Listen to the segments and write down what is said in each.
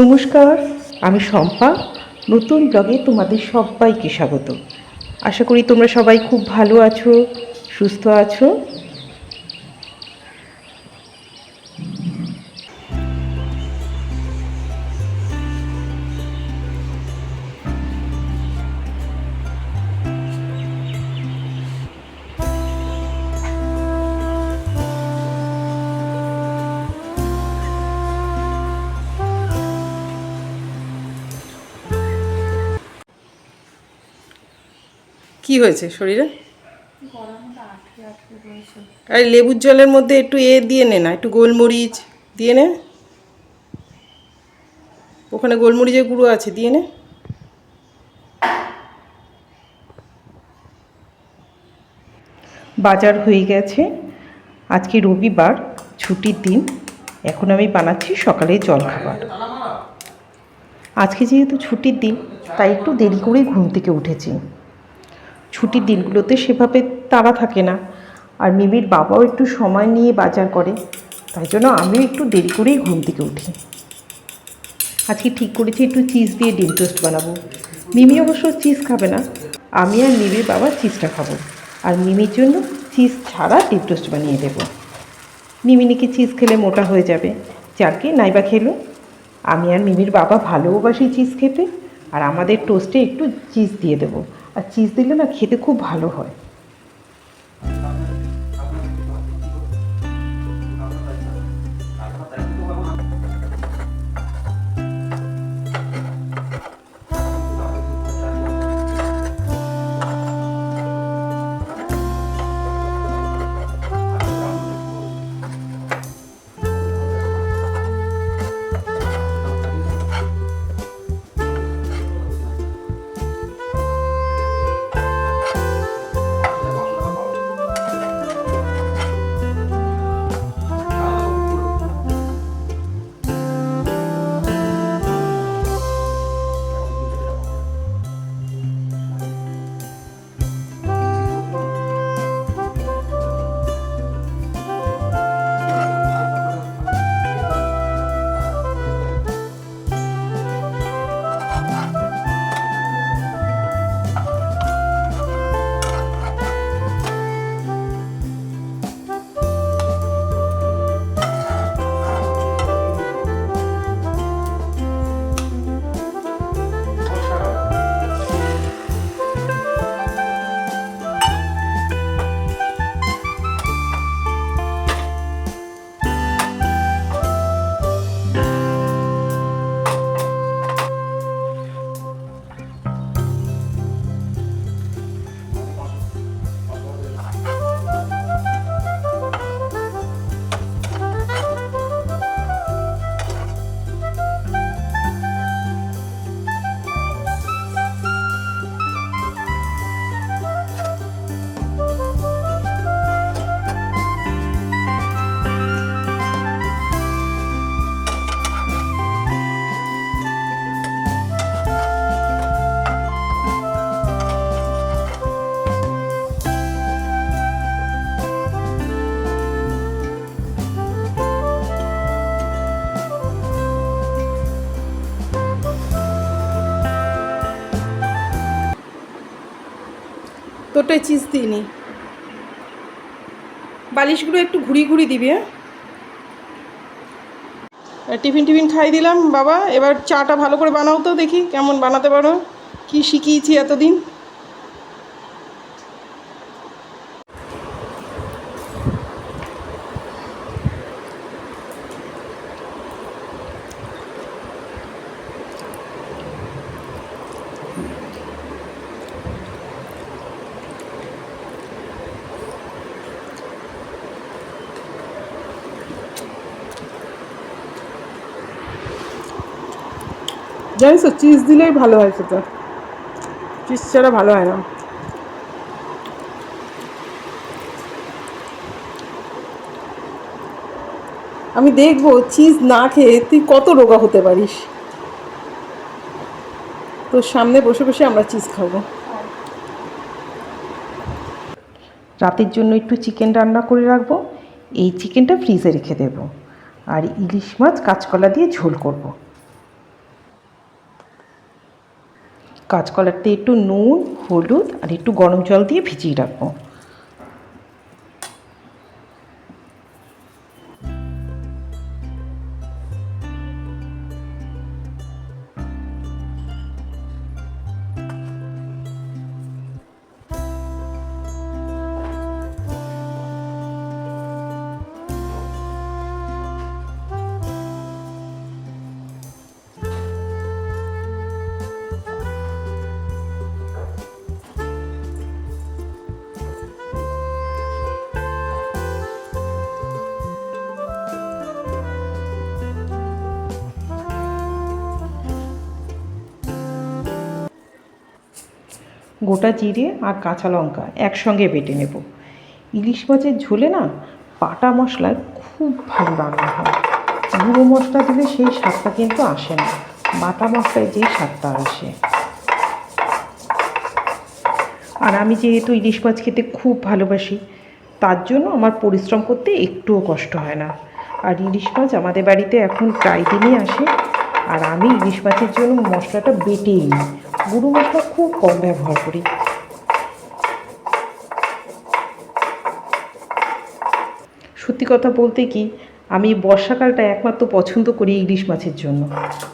নমস্কার, আমি শম্পা। নতুন ব্লগে তোমাদের সবাইকে স্বাগত। আশা করি তোমরা সবাই খুব ভালো আছো, সুস্থ আছো। কি হয়েছে শরীরে? আর লেবুর জলের মধ্যে একটু দিয়ে নে না, একটু গোলমরিচ দিয়ে নে। ওখানে গোলমরিচের গুঁড়ো আছে, দিয়ে নে। বাজার হয়ে গেছে। আজকে রবিবার, ছুটির দিন। এখন আমি বানাচ্ছি সকালের জলখাবার। আজকে যেহেতু ছুটির দিন, তাই একটু দেরি করেই ঘুম থেকে উঠেছি। ছুটির দিনগুলোতে সেভাবে তাড়া থাকে না, আর মিমির বাবাও একটু সময় নিয়ে বাজার করে, তাই জন্য আমিও একটু দেরি করেই ঘুম থেকে উঠি। আজকে ঠিক করেছি একটু চিজ দিয়ে ডিম টোস্ট বানাবো। মিমি অবশ্য চিজ খাবে না, আমি আর মিমির বাবা চিজটা খাবো। আর মিমির জন্য চিজ ছাড়া ডিম টোস্ট বানিয়ে দেবো। মিমি নাকি চিজ খেলে মোটা হয়ে যাবে, যাকে নাইবা খেলো। আমি আর মিমির বাবা ভালোবাসি চিজ খেতে, আর আমাদের টোস্টে একটু চিজ দিয়ে দেবো। আর চিজ দিলে না খেতে খুব ভালো হয়। তোরটাই চিজ দিইনি, বালিশগুলো একটু ঘুরিয়ে ঘুরিয়ে দিবি। হ্যাঁ, টিফিন খাই দিলাম বাবা। এবার চাটা ভালো করে বানাও তো, দেখি কেমন বানাতে পারো, কি শিখিয়েছি এতদিন। জানিস তো, চিজ দিলেই ভালো হয় সেটা, চিজ ছাড়া ভালো হয় না। আমি দেখবো চিজ না খেয়ে তুই কত রোগা হতে পারিস। তোর সামনে বসে বসে আমরা চিজ খাবো। রাতের জন্য একটু চিকেন রান্না করে রাখবো, এই চিকেনটা ফ্রিজে রেখে দেবো। আর ইলিশ মাছ কাঁচকলা দিয়ে ঝোল করব। কাঁচকলাতে একটু নুন, হলুদ আর একটু গরম জল দিয়ে ভিজিয়ে রাখবো। গোটা জিরে আর কাঁচা লঙ্কা একসঙ্গে বেটে নেব। ইলিশ মাছের ঝোলে না বাটা মশলায় খুব ভালো রান্না হয়। গুঁড়ো মশলা দিলে সেই স্বাদটা কিন্তু আসে না, বাটা মশলায় যেই স্বাদটা আসে। আর আমি যেহেতু ইলিশ মাছ খেতে খুব ভালোবাসি, তার জন্য আমার পরিশ্রম করতে একটুও কষ্ট হয় না। আর ইলিশ মাছ আমাদের বাড়িতে এখন প্রায় দিনই আসে। আর আমি ইলিশ মাছের জন্য মশলাটা বেটেই নিই, গুঁড়ো মশলা খুব কম ব্যবহার করি। সত্যি কথা বলতে কি, আমি বর্ষাকালটা একমাত্র পছন্দ করি ইলিশ মাছের জন্য।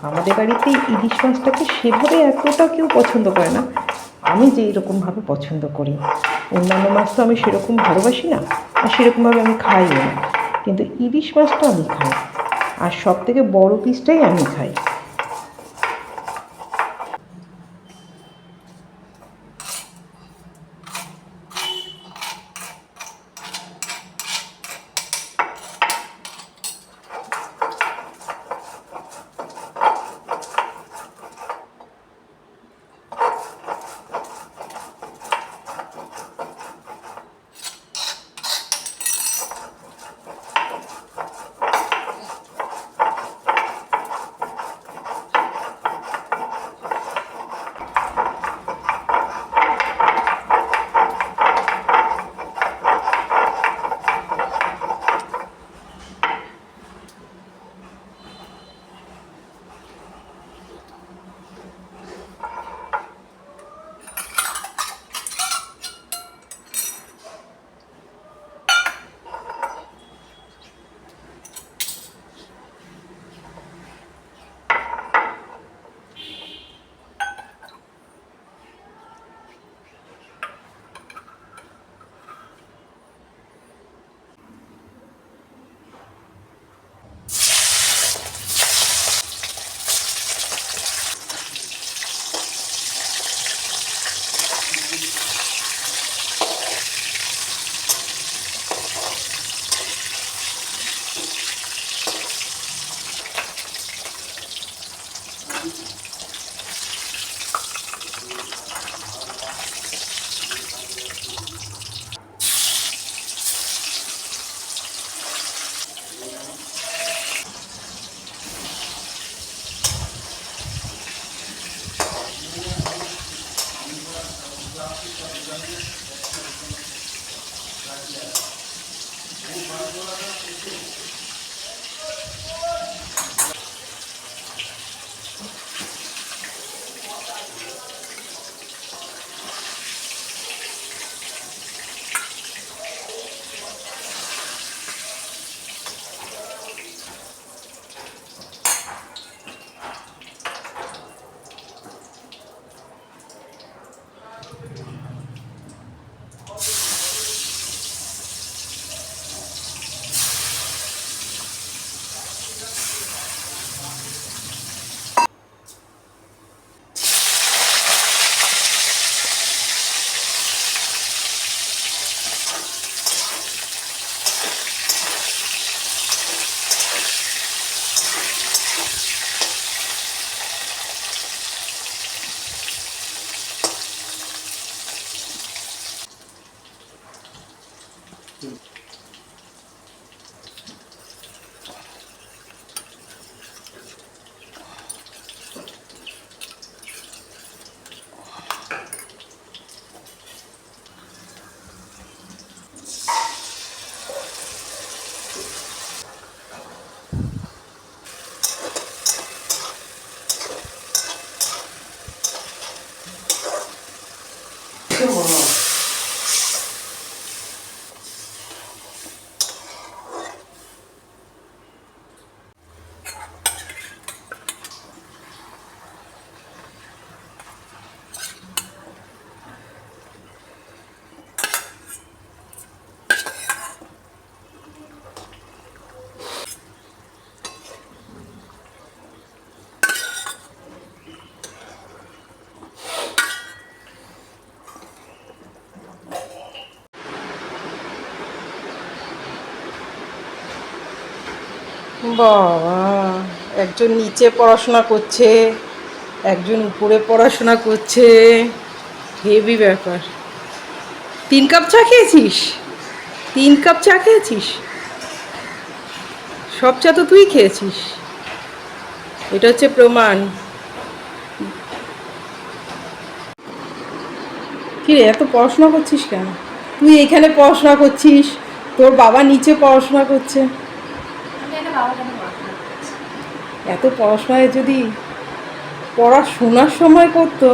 আমাদের বাড়িতে ইলিশ মাছটাকে সেভাবে এতটা কেউ পছন্দ করে না, আমি যেই রকমভাবে পছন্দ করি। অন্যান্য মাছ তো আমি সেরকম ভালোবাসি না, আর সেরকমভাবে আমি খাইও না, কিন্তু ইলিশ মাছটা আমি খাই, আর সবথেকে বড় পিসটাই আমি খাই। বাবা, একজন নিচে পড়াশোনা করছে, একজন উপরে পড়াশোনা করছে। হেভি ব্যাপার। 3 কাপ চা খেয়েছিস? 3 কাপ চা খেয়েছিস? সব চা তো তুই খেয়েছিস। এটা হচ্ছে প্রমাণ। কি রে, এত পড়াশোনা করছিস কেন? তুই এখানে পড়াশোনা করছিস, তোর বাবা নিচে পড়াশোনা করছে। এত পড়াশোনায় যদি পড়াশোনার সময় করতো।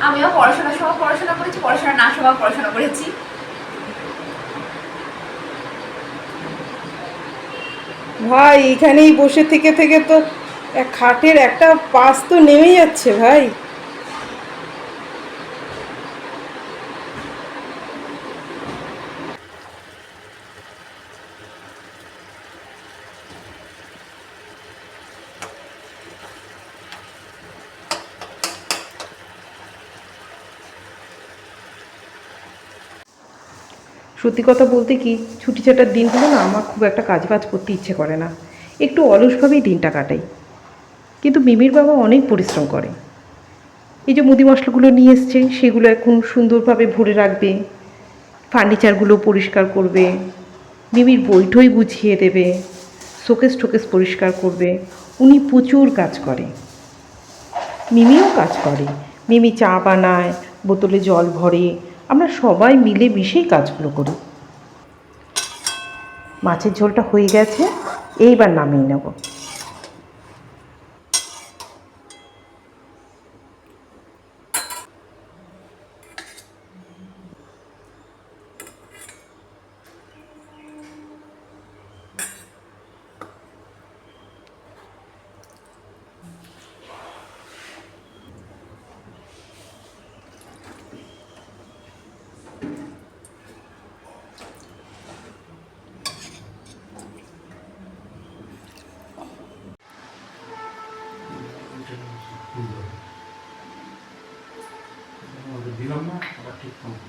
আমিও পড়াশোনার সময় পড়াশোনা করেছি, পড়াশোনা না সময় পড়াশোনা করেছি। ভাই, এখানেই বসে থেকে থেকে তো খাটের একটা পাশ তো নেমে যাচ্ছে ভাই। সত্যি কথা বলতে কি, ছুটি ছাটার দিনগুলো না আমার খুব একটা কাজ বাজ করতে ইচ্ছে করে না, একটু অলসভাবেই দিনটা কাটাই। কিন্তু মিমির বাবা অনেক পরিশ্রম করে। এই যে মুদি মশলাগুলো নিয়ে এসছে, সেগুলো এখন সুন্দরভাবে ভরে রাখবে, ফার্নিচারগুলো পরিষ্কার করবে, মিমির বইটই গুছিয়ে দেবে, শোকেস টোকেস পরিষ্কার করবে। উনি প্রচুর কাজ করে। মিমিও কাজ করে। মিমি চা বানায়, বোতলে জল ভরে, আমরা সবাই মিলে মিশেই কাজগুলো করি। মাছের ঝোলটা হয়ে গেছে, এইবার নামিয়ে নেব। দিলাম না আবার ঠিক মতো।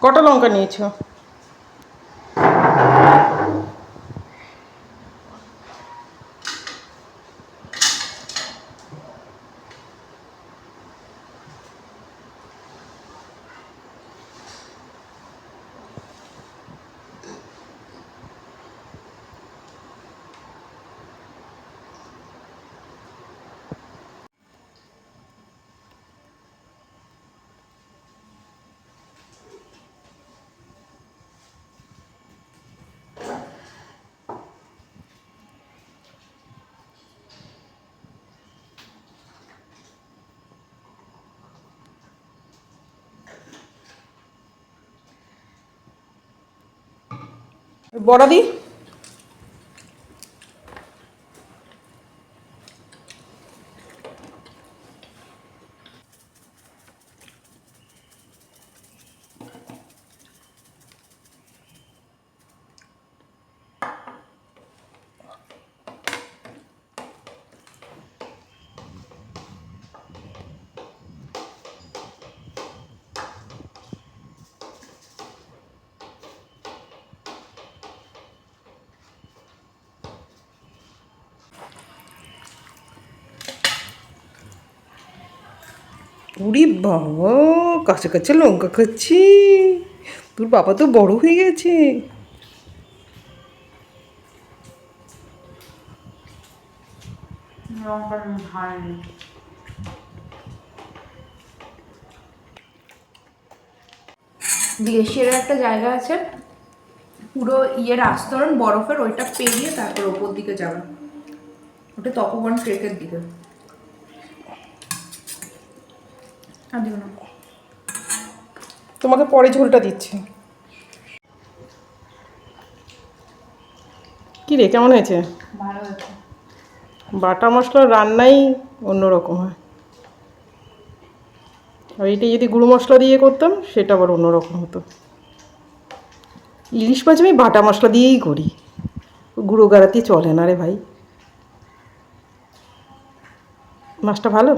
কটা লঙ্কা নিয়েছো? বড়া দি। উরি বাবা, কাঁচা কাঁচা লঙ্কা খাচ্ছি। তোর বাবা তো বড় হয়ে গেছে। লঙ্কা ঝাল নেই। গ্লেশিয়ারের একটা জায়গা আছে, পুরো আস্তরণ বরফের, ওইটা পেরিয়ে তারপর ওপর দিকে যাবে, ওটা তপবন ট্রেকের দিকে। আর দিও না, তোমাকে পরে ঝোলটা দিচ্ছি। কি রে, কেমন হয়েছে? ভালো হয়েছে। বাটা মশলার রান্নাই অন্যরকম হয়, আর এইটা যদি গুঁড়ো মশলা দিয়ে করতাম সেটা আবার অন্যরকম হতো। ইলিশ মাছ আমি বাটা মশলা দিয়েই করি, গুঁড়ো গাড়াতে চলে না রে ভাই। মাছটা ভালো।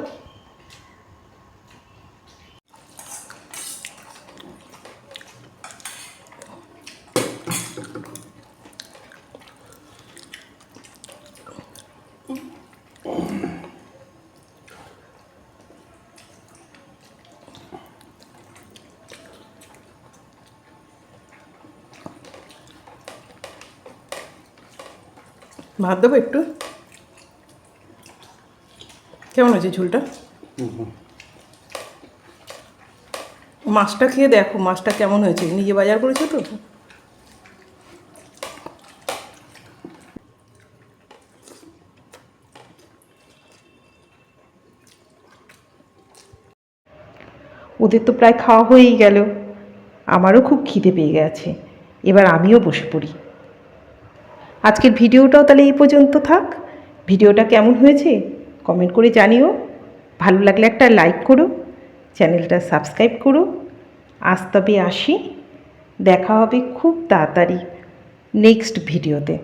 ভাত দেবো একটু। কেমন হয়েছে ঝোলটা? মাছটা খেয়ে দেখো, মাছটা কেমন হয়েছে, নিজে বাজার করেছো তো। ওদের তো প্রায় খাওয়া হয়েই গেল, আমারও খুব খিদে পেয়ে গেছে, এবার আমিও বসে পড়ি। আজকের ভিডিওটাও তাহলে এই পর্যন্ত থাক। ভিডিওটা কেমন হয়েছে কমেন্ট করে জানিও, ভালো লাগলে একটা লাইক করো, চ্যানেলটা সাবস্ক্রাইব করো। আজ তবে আসি, দেখা হবে খুব তাড়াতাড়ি নেক্সট ভিডিওতে।